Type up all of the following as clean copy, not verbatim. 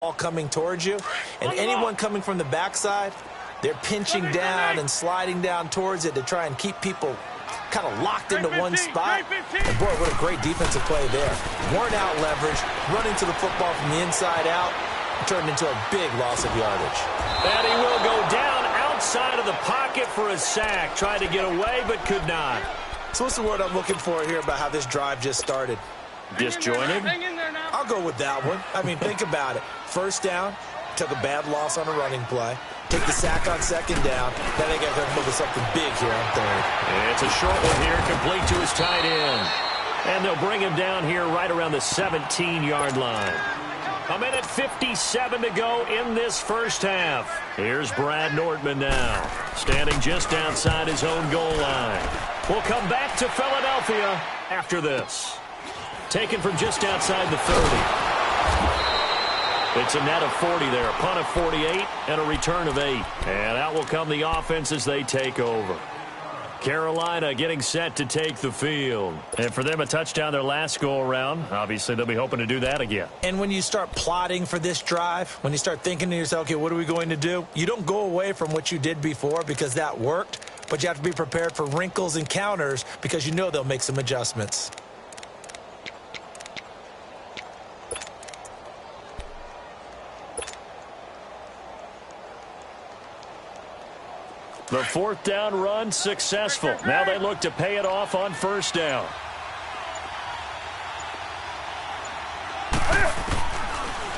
ball coming towards you, and anyone coming from the backside, they're pinching down and sliding down towards it to try and keep people kind of locked into one spot. And boy, what a great defensive play there. Worn out leverage, running to the football from the inside out, turned into a big loss of yardage. And he will go down outside of the pocket for a sack. Tried to get away, but could not. So what's the word I'm looking for here about how this drive just started? Disjointed? I'll go with that one. I mean, think about it. First down, took a bad loss on a running play. Take the sack on second down. Then they got to look at something big here on third. It's a short one here, complete to his tight end. And they'll bring him down here right around the 17-yard line. A minute 57 to go in this first half. Here's Brad Nordman now, standing just outside his own goal line. We'll come back to Philadelphia after this. Taken from just outside the 30. It's a net of 40 there, a punt of 48, and a return of 8. And out will come the offense as they take over. Carolina getting set to take the field. And for them, a touchdown their last go-around. Obviously, they'll be hoping to do that again. And when you start plotting for this drive, when you start thinking to yourself, okay, what are we going to do? You don't go away from what you did before because that worked, but you have to be prepared for wrinkles and counters because you know they'll make some adjustments. The fourth down run successful. Now they look to pay it off on first down.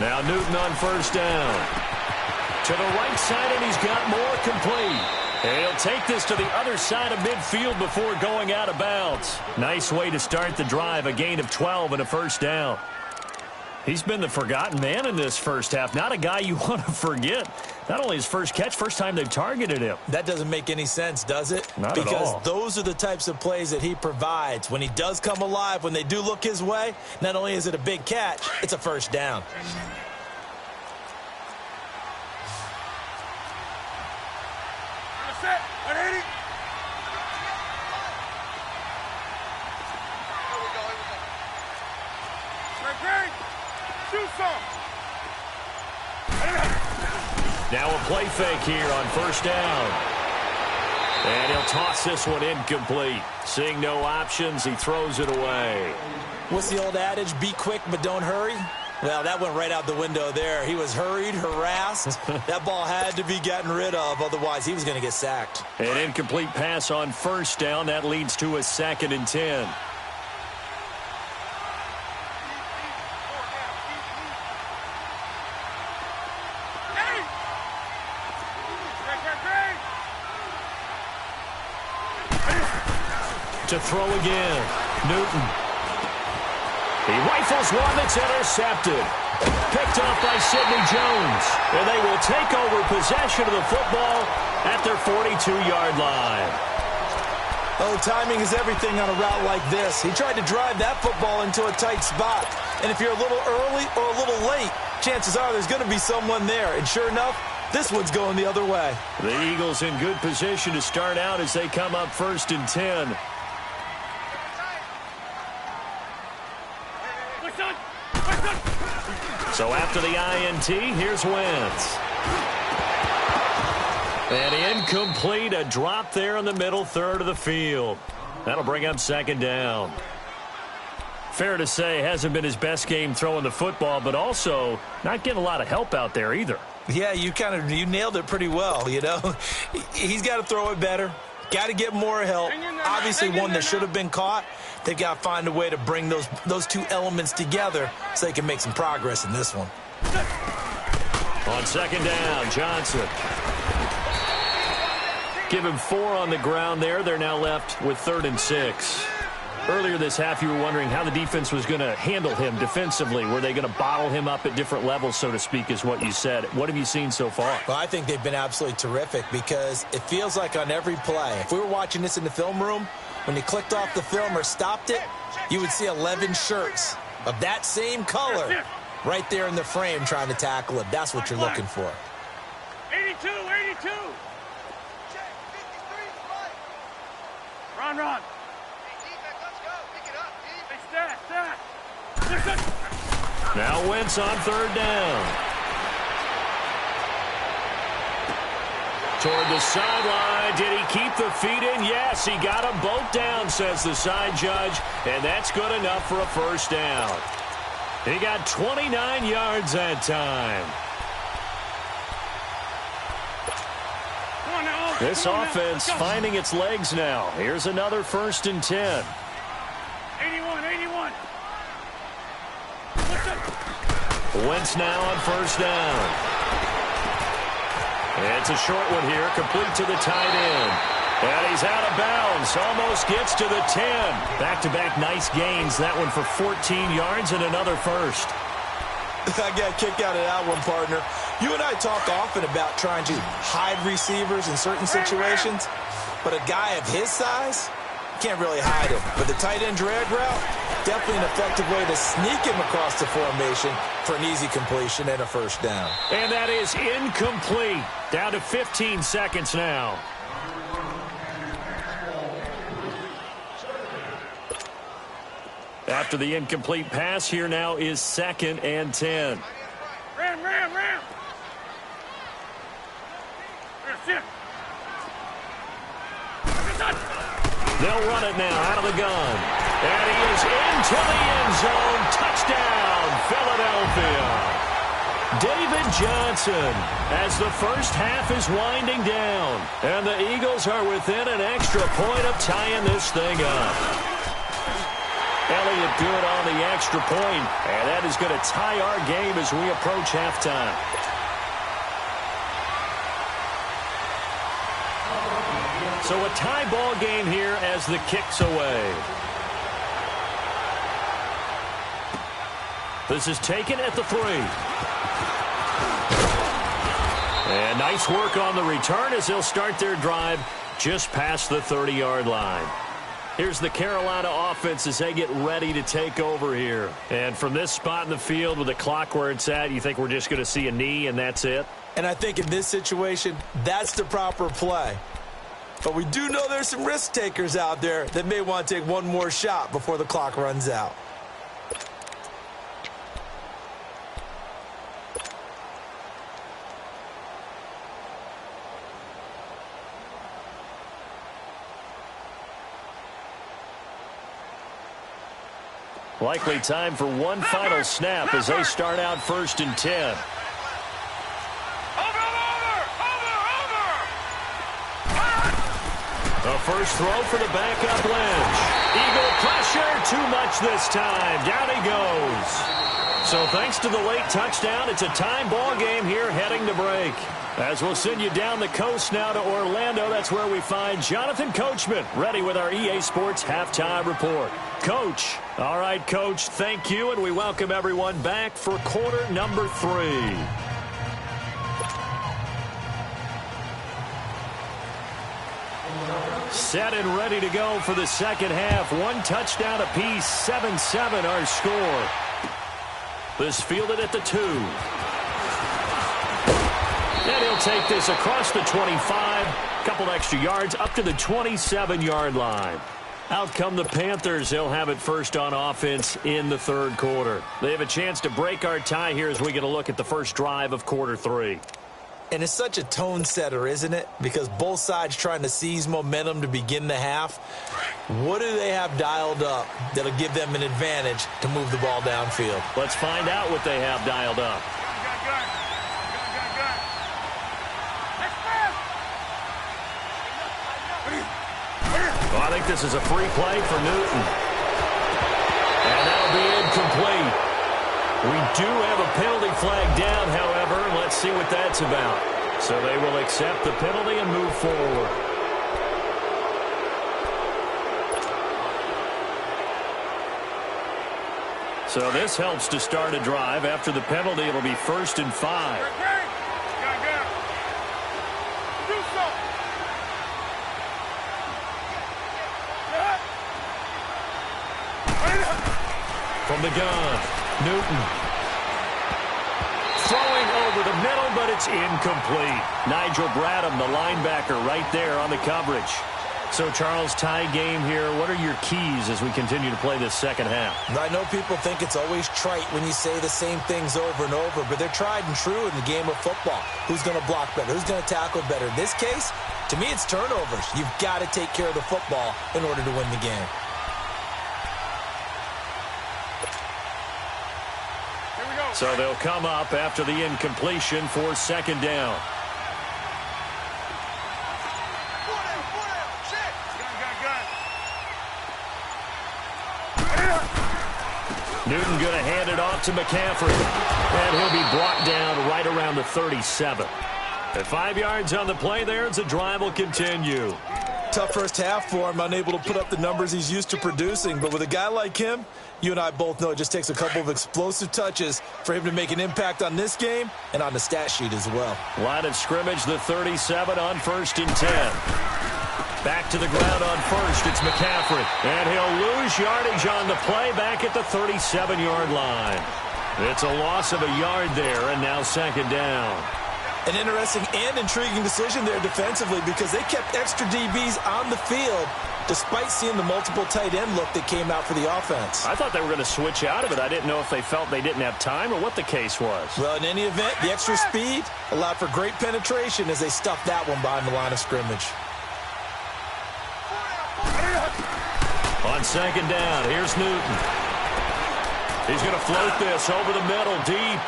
Now Newton on first down. To the right side, and he's got more complete. And he'll take this to the other side of midfield before going out of bounds. Nice way to start the drive, a gain of 12 and a first down. He's been the forgotten man in this first half. Not a guy you want to forget. Not only his first catch, first time they've targeted him. That doesn't make any sense, does it? Not at all. Because those are the types of plays that he provides. When he does come alive, when they do look his way, not only is it a big catch, it's a first down. Now a play fake here on first down. And he'll toss this one incomplete. Seeing no options, he throws it away. What's the old adage? Be quick, but don't hurry. Well, that went right out the window there. He was hurried, harassed. That ball had to be gotten rid of, otherwise he was going to get sacked. An incomplete pass on first down. That leads to a 2nd and 10. To throw again, Newton. He rifles one that's intercepted. Picked off by Sidney Jones. And they will take over possession of the football at their 42-yard line. Oh, timing is everything on a route like this. He tried to drive that football into a tight spot. And if you're a little early or a little late, chances are there's going to be someone there. And sure enough, this one's going the other way. The Eagles in good position to start out as they come up 1st and 10. So after the INT, here's Wentz. And incomplete, a drop there in the middle third of the field. That'll bring up 2nd down. Fair to say, hasn't been his best game throwing the football, but also not getting a lot of help out there either. Yeah, you nailed it pretty well, you know. He's got to throw it better. Got to get more help. Obviously, one that should have been caught. They've got to find a way to bring those two elements together so they can make some progress in this one. On 2nd down, Johnson. Give him 4 on the ground there. They're now left with 3rd and 6. Earlier this half, you were wondering how the defense was going to handle him defensively. Were they going to bottle him up at different levels, so to speak, is what you said. What have you seen so far? Well, I think they've been absolutely terrific because it feels like on every play, if we were watching this in the film room, when you clicked off the film or stopped it, you would see 11 shirts of that same color right there in the frame trying to tackle it. That's what you're looking for. 82, 82. Run. Now Wentz on 3rd down. Toward the sideline. Did he keep the feet in? Yes, he got them both down, says the side judge. And that's good enough for a first down. He got 29 yards that time. This offense finding its legs now. Here's another 1st and 10. 81. Wentz now on 1st down. It's a short one here, complete to the tight end. And he's out of bounds, almost gets to the 10. Back-to-back nice gains, that one for 14 yards and another first. I got a kick out of that one, partner. You and I talk often about trying to hide receivers in certain situations, but a guy of his size, can't really hide him. But the tight end drag route, definitely an effective way to sneak him across the formation for an easy completion and a first down. And that is incomplete. Down to 15 seconds now. After the incomplete pass, here now is 2nd and 10. Ram. They'll run it now out of the gun. And he is into the end zone. Touchdown, Philadelphia. David Johnson as the first half is winding down. And the Eagles are within an extra point of tying this thing up. Elliott good on the extra point, and that is going to tie our game as we approach halftime. So a tie ball game here as the kick's away. This is taken at the 3. And nice work on the return as they'll start their drive just past the 30-yard line. Here's the Carolina offense as they get ready to take over here. And from this spot in the field with the clock where it's at, you think we're just going to see a knee and that's it? And I think in this situation, that's the proper play. But we do know there's some risk takers out there that may want to take one more shot before the clock runs out. Likely time for one final snap as they start out 1st and 10. A first throw for the backup Lynch. Eagle pressure, too much this time. Down he goes. So thanks to the late touchdown, it's a tie ball game here heading to break. As we'll send you down the coast now to Orlando, that's where we find Jonathan Coachman, ready with our EA Sports Halftime Report. Coach. All right, Coach, thank you, and we welcome everyone back for quarter number 3. Set and ready to go for the second half. One touchdown apiece, 7-7 our score. This fielded at the 2. And he'll take this across the 25. Couple extra yards up to the 27-yard line. Out come the Panthers. They'll have it first on offense in the 3rd quarter. They have a chance to break our tie here as we get a look at the first drive of quarter 3. And it's such a tone setter, isn't it? Because both sides trying to seize momentum to begin the half. What do they have dialed up that'll give them an advantage to move the ball downfield? Let's find out what they have dialed up. Well, I think this is a free play for Newton. And that'll be incomplete. We do have a penalty flag down, however. Let's see what that's about. So they will accept the penalty and move forward. So this helps to start a drive. After the penalty, it'll be 1st and 5. From the gun, Newton. Throwing over the middle, but it's incomplete. Nigel Bradham, the linebacker, right there on the coverage. So, Charles, tie game here. What are your keys as we continue to play this second half? I know people think it's always trite when you say the same things over and over, but they're tried and true in the game of football. Who's going to block better? Who's going to tackle better? In this case, to me, it's turnovers. You've got to take care of the football in order to win the game. Here we go. So they'll come up after the incompletion for second down. Newton going to hand it off to McCaffrey. And he'll be brought down right around the 37. At 5 yards on the play there, the drive will continue. Tough first half for him, unable to put up the numbers he's used to producing. But with a guy like him, you and I both know it just takes a couple of explosive touches for him to make an impact on this game and on the stat sheet as well. Line of scrimmage, the 37 on 1st and 10. Back to the ground on first, it's McCaffrey. And he'll lose yardage on the play back at the 37-yard line. It's a loss of a yard there, and now second down. An interesting and intriguing decision there defensively because they kept extra DBs on the field despite seeing the multiple tight end look that came out for the offense. I thought they were going to switch out of it. I didn't know if they felt they didn't have time or what the case was. Well, in any event, the extra speed allowed for great penetration as they stuffed that one behind the line of scrimmage. On second down, here's Newton. He's going to float this over the middle, deep.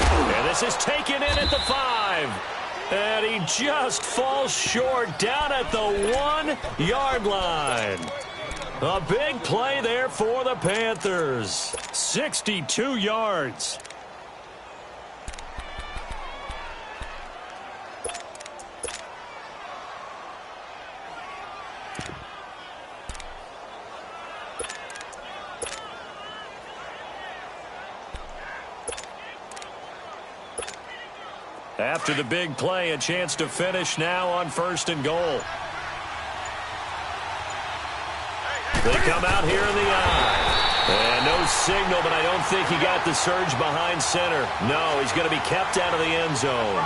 And this is taken in at the 5. And he just falls short down at the 1-yard line. A big play there for the Panthers. 62 yards. After the big play, a chance to finish now on 1st and goal. They come out here in the eye. And no signal, but I don't think he got the surge behind center. No, he's going to be kept out of the end zone.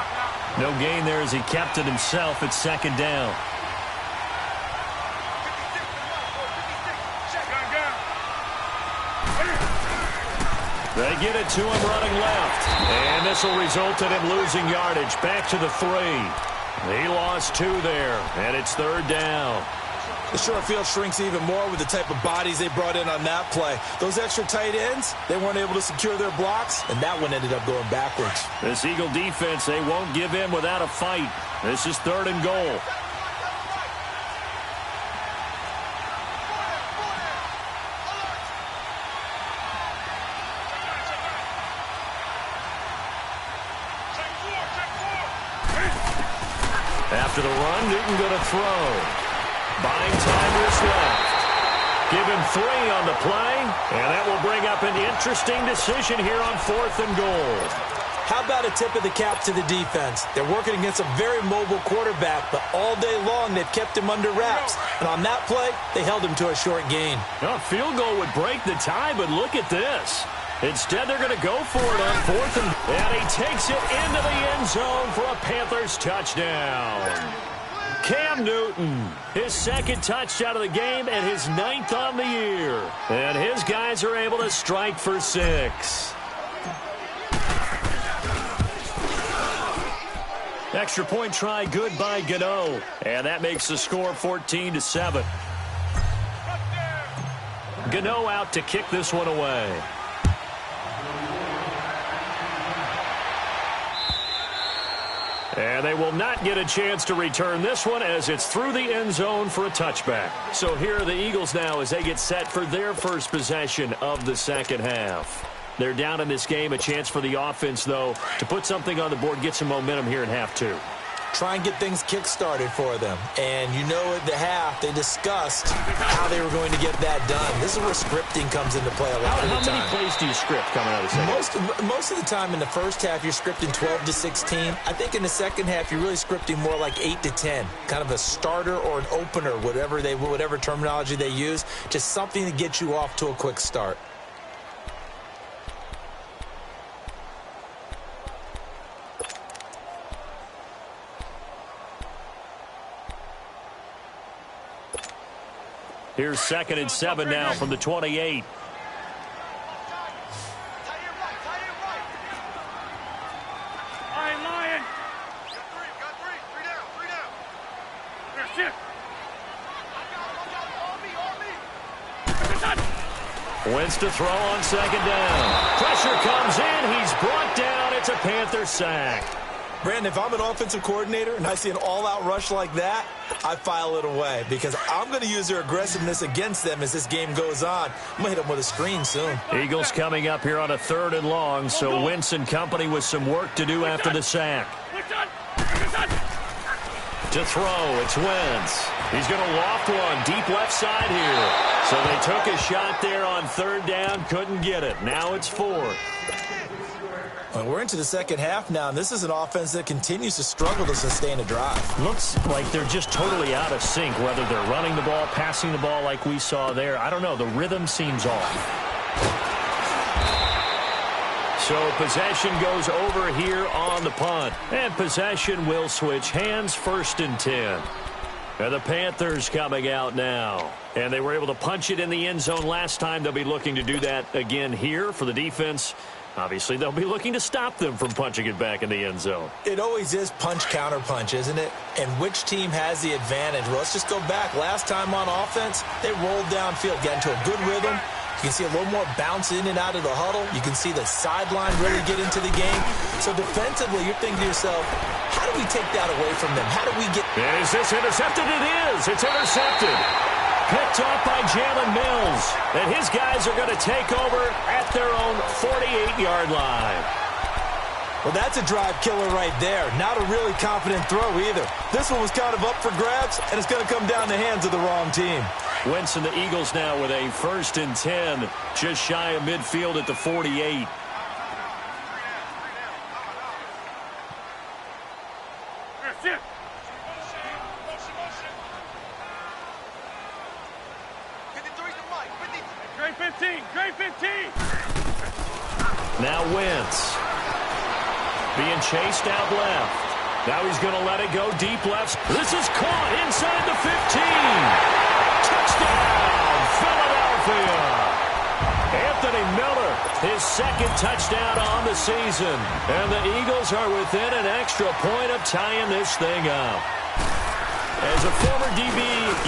No gain there as he kept it himself at second down. They get it to him running left. And this will result in him losing yardage. Back to the 3. He lost 2 there. And it's third down. The short field shrinks even more with the type of bodies they brought in on that play. Those extra tight ends, they weren't able to secure their blocks, and that one ended up going backwards. This Eagle defense, they won't give in without a fight. This is 3rd and goal. After the run, Newton going to throw. Buying time is left. Give him 3 on the play, and that will bring up an interesting decision here on 4th and goal. How about a tip of the cap to the defense? They're working against a very mobile quarterback, but all day long they've kept him under wraps. And on that play, they held him to a short gain. A field goal would break the tie, but look at this. Instead, they're going to go for it on 4th and he takes it into the end zone for a Panthers touchdown. Cam Newton, his 2nd touchdown of the game and his 9th on the year. And his guys are able to strike for 6. Extra point try good by Gano. And that makes the score 14-7. Gano out to kick this one away. And they will not get a chance to return this one as it's through the end zone for a touchback. So here are the Eagles now as they get set for their first possession of the second half. They're down in this game. A chance for the offense, though, to put something on the board, get some momentum here in half 2. Try and get things kick-started for them. And you know at the half, they discussed how they were going to get that done. This is where scripting comes into play a lot of the time. How many plays do you script coming out of the second? Most of the time in the first half, you're scripting 12 to 16. I think in the second half, you're really scripting more like 8 to 10. Kind of a starter or an opener, whatever terminology they use. Just something to get you off to a quick start. Here's 2nd and 7 now from the 28. Wentz to throw on 2nd down. Pressure comes in. He's brought down. It's a Panther sack. Brandon, if I'm an offensive coordinator and I see an all-out rush like that, I file it away because I'm going to use their aggressiveness against them as this game goes on. I'm going to hit them with a screen soon. Eagles coming up here on a 3rd and long, so Wentz and company with some work to do after the sack. To throw, it's Wentz. He's going to loft one deep left side here. So they took a shot there on 3rd down, couldn't get it. Now it's 4th. Well, we're into the second half now, and this is an offense that continues to struggle to sustain a drive. Looks like they're just totally out of sync, whether they're running the ball, passing the ball like we saw there. I don't know. The rhythm seems off. So possession goes over here on the punt. And possession will switch hands, 1st and 10. And the Panthers coming out now. And they were able to punch it in the end zone last time. They'll be looking to do that again here for the defense. Obviously, they'll be looking to stop them from punching it back in the end zone. It always is punch-counter-punch, isn't it? And which team has the advantage? Well, let's just go back. Last time on offense, they rolled downfield, got into a good rhythm. You can see a little more bounce in and out of the huddle. You can see the sideline really get into the game. So defensively, you're thinking to yourself, how do we take that away from them? How do we get... Is this intercepted? It is. It's intercepted. Picked off by Jalen Mills. And his guys are going to take over at their own 48-yard line. Well, that's a drive killer right there. Not a really confident throw either. This one was kind of up for grabs, and it's going to come down the hands of the wrong team. Wentz and the Eagles now with a 1st and 10, just shy of midfield at the 48. Now Wentz being chased out left. Now he's going to let it go deep left. This is caught inside the 15. Touchdown, Philadelphia. Anthony Miller, his 2nd touchdown on the season. And the Eagles are within an extra point of tying this thing up. As a former DB,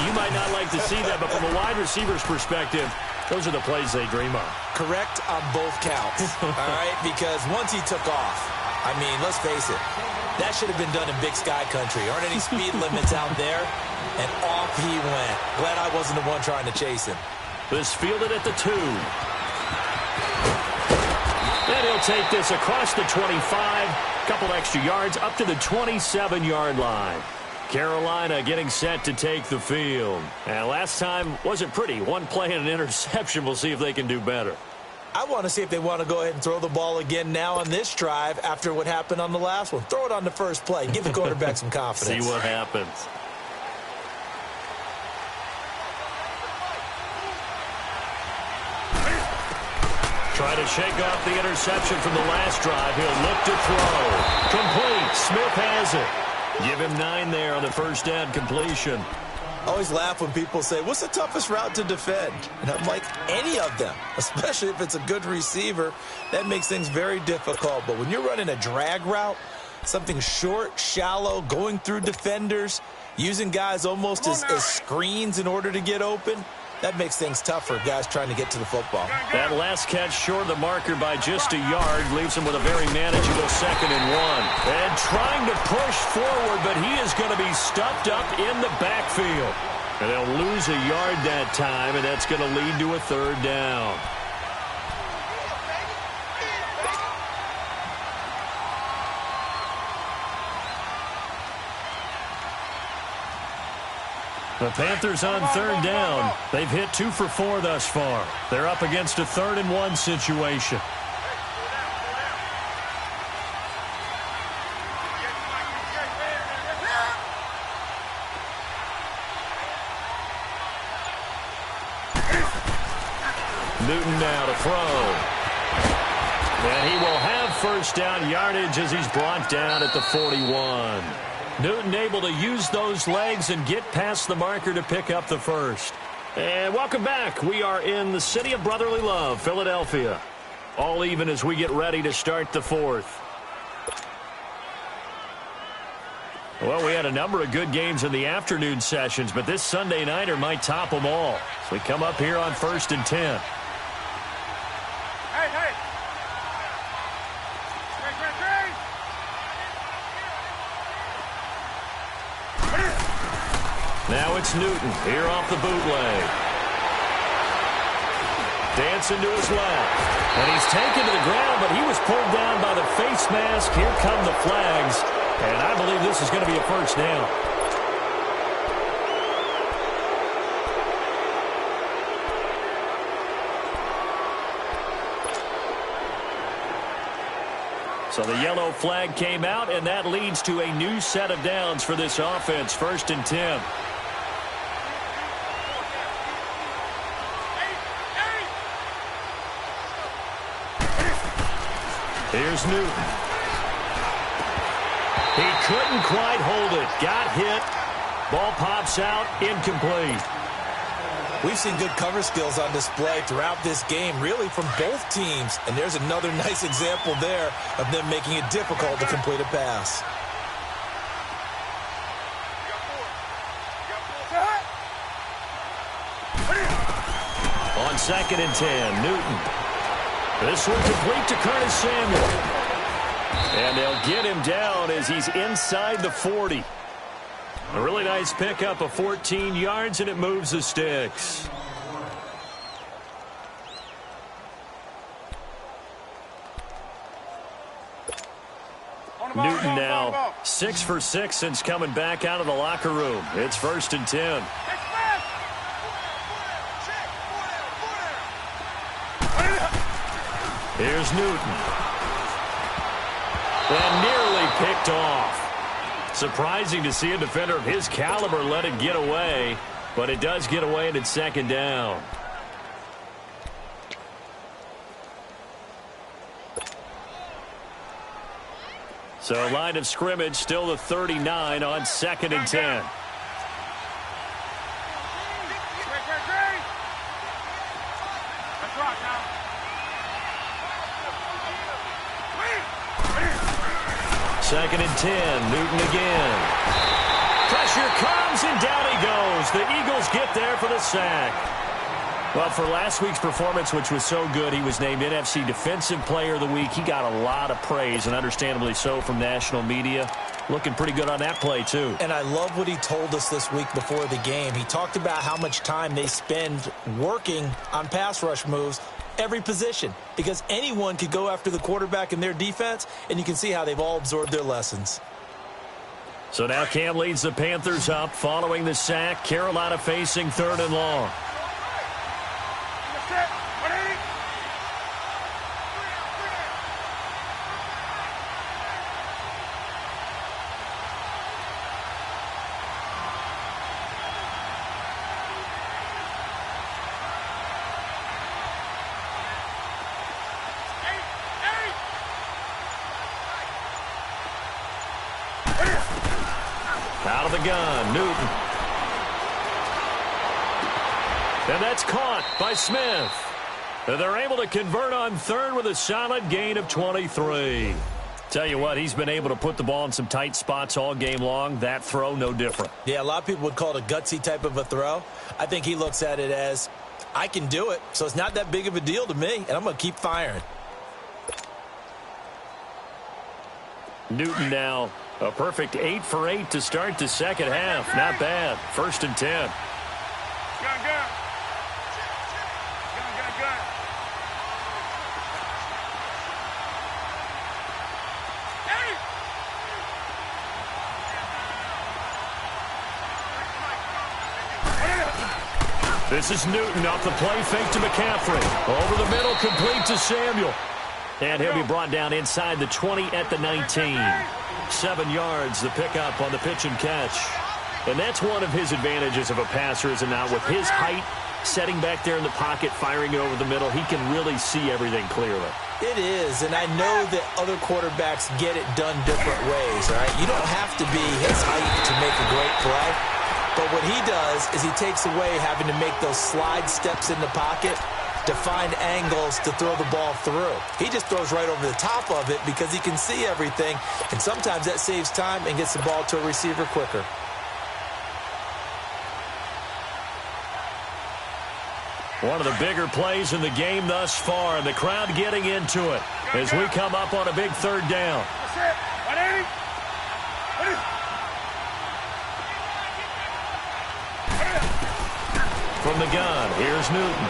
you might not like to see that, but from a wide receiver's perspective, those are the plays they dream of. Correct on both counts, all right? Because once he took off, I mean, let's face it, that should have been done in Big Sky Country. Aren't any speed limits out there? And off he went. Glad I wasn't the one trying to chase him. This fielded at the 2. And he'll take this across the 25. Couple extra yards up to the 27-yard line. Carolina getting set to take the field. And last time wasn't pretty. One play and an interception. We'll see if they can do better. I want to see if they want to go ahead and throw the ball again now on this drive after what happened on the last one. Throw it on the first play. Give the quarterback some confidence. See what happens. Try to shake off the interception from the last drive. He'll look to throw. Complete. Smith has it. Give him 9 there on the 1st down completion. I always laugh when people say, what's the toughest route to defend? And I'm like, any of them, especially if it's a good receiver. That makes things very difficult. But when you're running a drag route, something short, shallow, going through defenders, using guys almost as screens in order to get open, that makes things tough for guys trying to get to the football. That last catch short of the marker by just a yard leaves him with a very manageable 2nd and 1. And trying to push forward, but he is going to be stuffed up in the backfield. And they'll lose a yard that time, and that's going to lead to a 3rd down. The Panthers on 3rd down. They've hit 2 for 4 thus far. They're up against a 3rd and 1 situation. Newton now to throw. And he will have 1st down yardage as he's brought down at the 41. Newton able to use those legs and get past the marker to pick up the 1st. And welcome back. We are in the city of brotherly love, Philadelphia. All even as we get ready to start the fourth. Well, we had a number of good games in the afternoon sessions, but this Sunday nighter might top them all. So we come up here on 1st and 10. Hey, hey. Now it's Newton here off the bootleg. Dancing to his left. And he's taken to the ground, but he was pulled down by the face mask. Here come the flags. And I believe this is going to be a first down. So the yellow flag came out, and that leads to a new set of downs for this offense. 1st and 10. Here's Newton. He couldn't quite hold it. Got hit. Ball pops out. Incomplete. We've seen good cover skills on display throughout this game, really from both teams. And there's another nice example there of them making it difficult to complete a pass. On 2nd and 10, Newton. This one complete to Curtis Samuel. And they'll get him down as he's inside the 40. A really nice pickup of 14 yards, and it moves the sticks. Newton now 6 for 6 since coming back out of the locker room. It's 1st and 10. Here's Newton. And nearly picked off. Surprising to see a defender of his caliber let it get away, but it does get away and it's 2nd down. So line of scrimmage still the 39 on 2nd and 10. Second and 10, Newton again. Pressure comes, and down he goes. The Eagles get there for the sack. Well, for last week's performance, which was so good, he was named NFC Defensive Player of the Week. He got a lot of praise, and understandably so, from national media. Looking pretty good on that play, too. And I love what he told us this week before the game. He talked about how much time they spend working on pass rush moves, every position, because anyone could go after the quarterback in their defense, and you can see how they've all absorbed their lessons. So now Cam leads the Panthers up following the sack. Carolina facing 3rd and long. Out of the gun, Newton. And that's caught by Smith. And they're able to convert on 3rd with a solid gain of 23. Tell you what, he's been able to put the ball in some tight spots all game long. That throw, no different. Yeah, a lot of people would call it a gutsy type of a throw. I think he looks at it as, I can do it, so it's not that big of a deal to me, and I'm going to keep firing. Newton now a perfect 8 for 8 to start the second half. Not bad. 1st and 10. Gun, gun. Gun, gun, gun. Hey! This is Newton off the play fake to McCaffrey. Over the middle, complete to Samuel. And he'll be brought down inside the 20 at the 19. 7 yards, the pickup on the pitch and catch. And that's one of his advantages of a passer, is it not? With his height, setting back there in the pocket, firing it over the middle, he can really see everything clearly. It is, and I know that other quarterbacks get it done different ways, all right? You don't have to be his height to make a great play. But what he does is he takes away having to make those slide steps in the pocket to find angles to throw the ball through. He just throws right over the top of it because he can see everything, and sometimes that saves time and gets the ball to a receiver quicker. One of the bigger plays in the game thus far, and the crowd getting into it as we come up on a big third down. From the gun, here's Newton.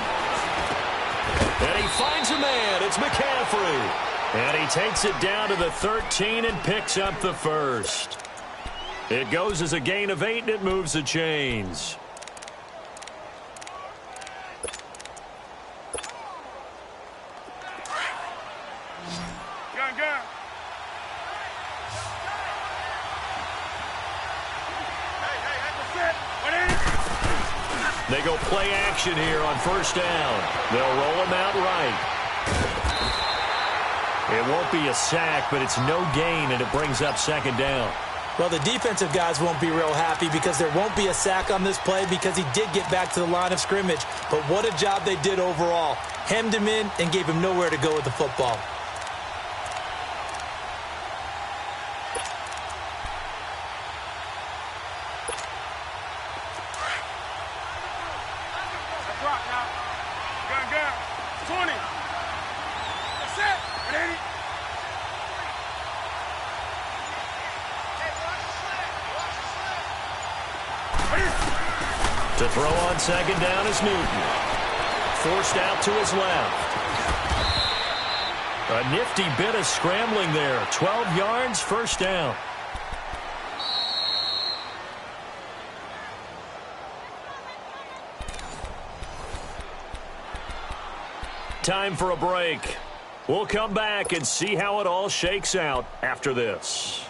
And he finds a man. It's McCaffrey. And he takes it down to the 13 and picks up the first. It goes as a gain of 8, and it moves the chains. They go play action here on first down. They'll roll him out right. It won't be a sack, but it's no gain, and it brings up second down. Well, the defensive guys won't be real happy because there won't be a sack on this play because he did get back to the line of scrimmage. But what a job they did overall. Hemmed him in and gave him nowhere to go with the football. To throw on second down is Newton. Forced out to his left. A nifty bit of scrambling there. 12 yards, first down. Time for a break. We'll come back and see how it all shakes out after this.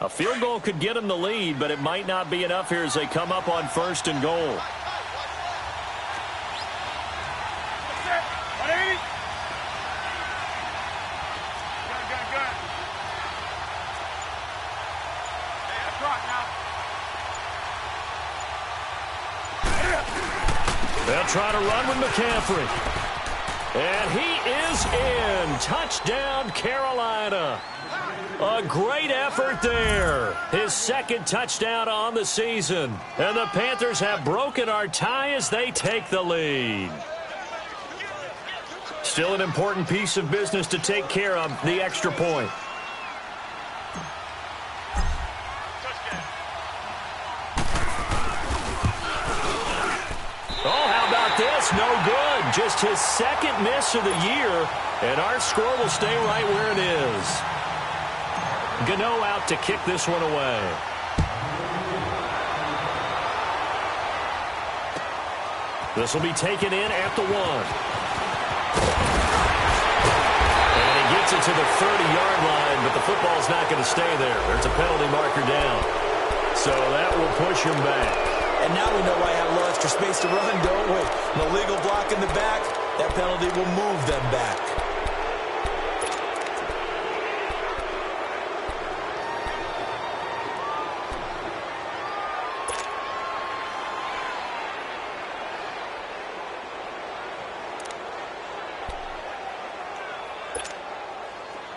A field goal could get him the lead, but it might not be enough here as they come up on first and goal. They'll try to run with McCaffrey. And he is in. Touchdown, Carolina. A great effort there. His second touchdown on the season. And the Panthers have broken our tie as they take the lead. Still an important piece of business to take care of, the extra point. Oh, how about this? No good. Just his second miss of the year. And our score will stay right where it is. Gano out to kick this one away. This will be taken in at the 1. And he gets it to the 30-yard line, but the football's not going to stay there. There's a penalty marker down. So that will push him back. And now we know why I have a little extra space to run, don't we? An illegal block in the back. That penalty will move them back.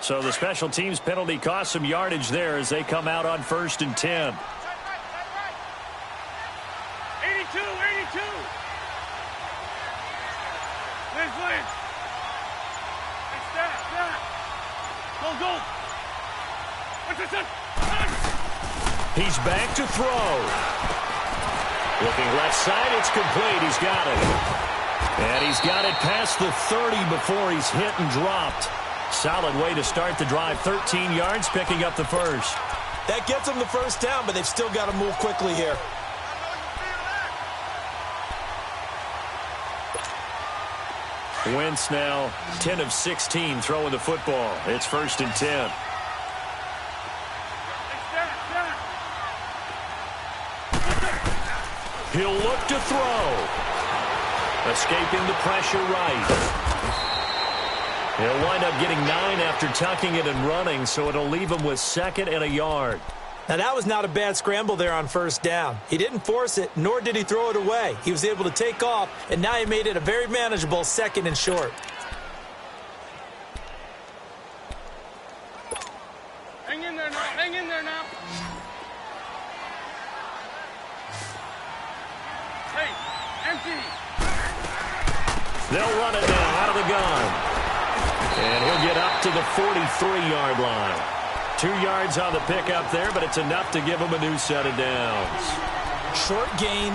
So the special teams penalty cost some yardage there as they come out on first and 10. 82. Liz. Stop. Go. He's back to throw. Looking left side, it's complete. He's got it. And he's got it past the 30 before he's hit and dropped. Solid way to start the drive. 13 yards, picking up the first. That gets them the first down, but they've still got to move quickly here. Wentz now 10 of 16 throwing the football. It's first and 10. He'll look to throw. Escaping the pressure right. He'll wind up getting 9 after tucking it and running, so it'll leave him with 2nd and a yard. Now, that was not a bad scramble there on 1st down. He didn't force it, nor did he throw it away. He was able to take off, and now he made it a very manageable 2nd and short. Hang in there now. Hang in there now. Hey, empty. They'll run it now out of the gun. And he'll get up to the 43-yard line. 2 yards on the pickup there, but it's enough to give him a new set of downs. Short gain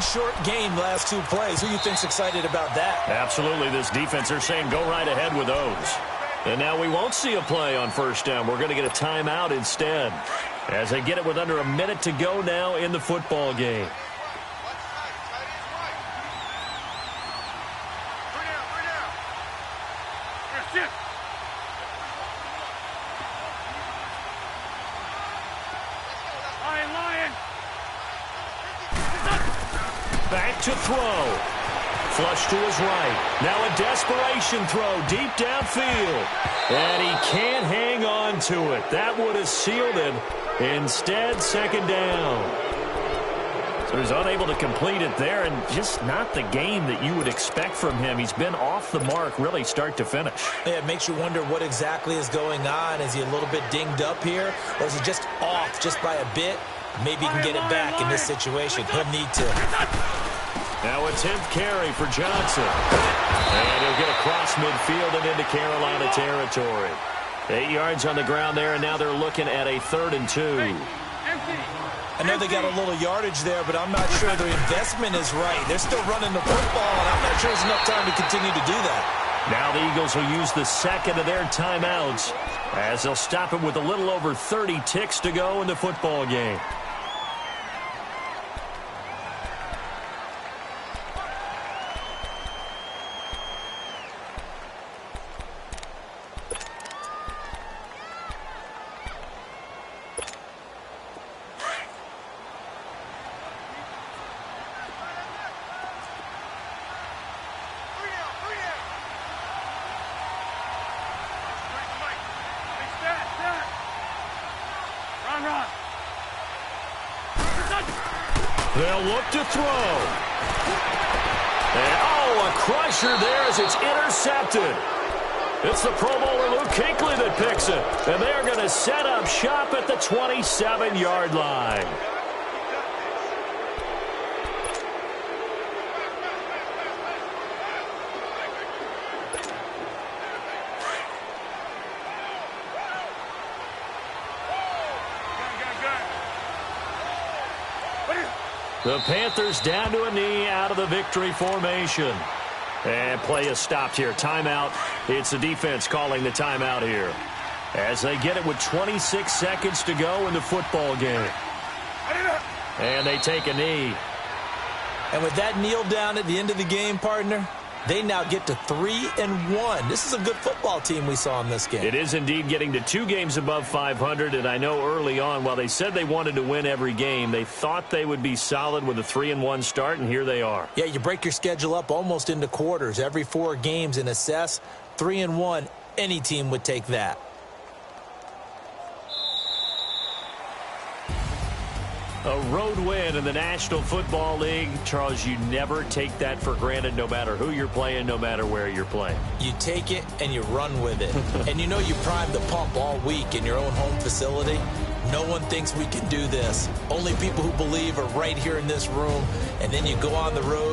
last 2 plays. Who do you think's excited about that? Absolutely. This defense, they're saying go right ahead with those. And now we won't see a play on 1st down. We're going to get a timeout instead. As they get it with under a minute to go now in the football game. Back to throw. Flush to his right. Now a desperation throw deep downfield. And he can't hang on to it. That would have sealed it. Instead, 2nd down. So he's unable to complete it there, and just not the game that you would expect from him. He's been off the mark really start to finish. Yeah, it makes you wonder what exactly is going on. Is he a little bit dinged up here, or is he just off just by a bit? Maybe he can get it back in this situation. He'll need to. Now a 10th carry for Johnson. And he'll get across midfield and into Carolina territory. 8 yards on the ground there, and now they're looking at a 3rd and 2. I know they got a little yardage there, but I'm not sure the investment is right. They're still running the football, and I'm not sure there's enough time to continue to do that. Now the Eagles will use the 2nd of their timeouts as they'll stop it with a little over 30 ticks to go in the football game. They'll look to throw. And, a crusher there as it's intercepted. It's the Pro Bowler Luke Kuechly that picks it. And they're going to set up shop at the 27-yard line. The Panthers down to a knee out of the victory formation. And play is stopped here. Timeout. It's the defense calling the timeout here. As they get it with 26 seconds to go in the football game. And they take a knee. And with that kneel down at the end of the game, partner, they now get to 3-1. This is a good football team we saw in this game. It is indeed getting to 2 games above 500, and I know early on, while they said they wanted to win every game, they thought they would be solid with a 3-1 start, and here they are. Yeah, you break your schedule up almost into quarters. Every 4 games and assess 3-1. Any team would take that. A road win in the National Football League. Charles, you never take that for granted no matter who you're playing, no matter where you're playing. You take it and you run with it. And you know you primed the pump all week in your own home facility. No one thinks we can do this. Only people who believe are right here in this room. And then you go on the road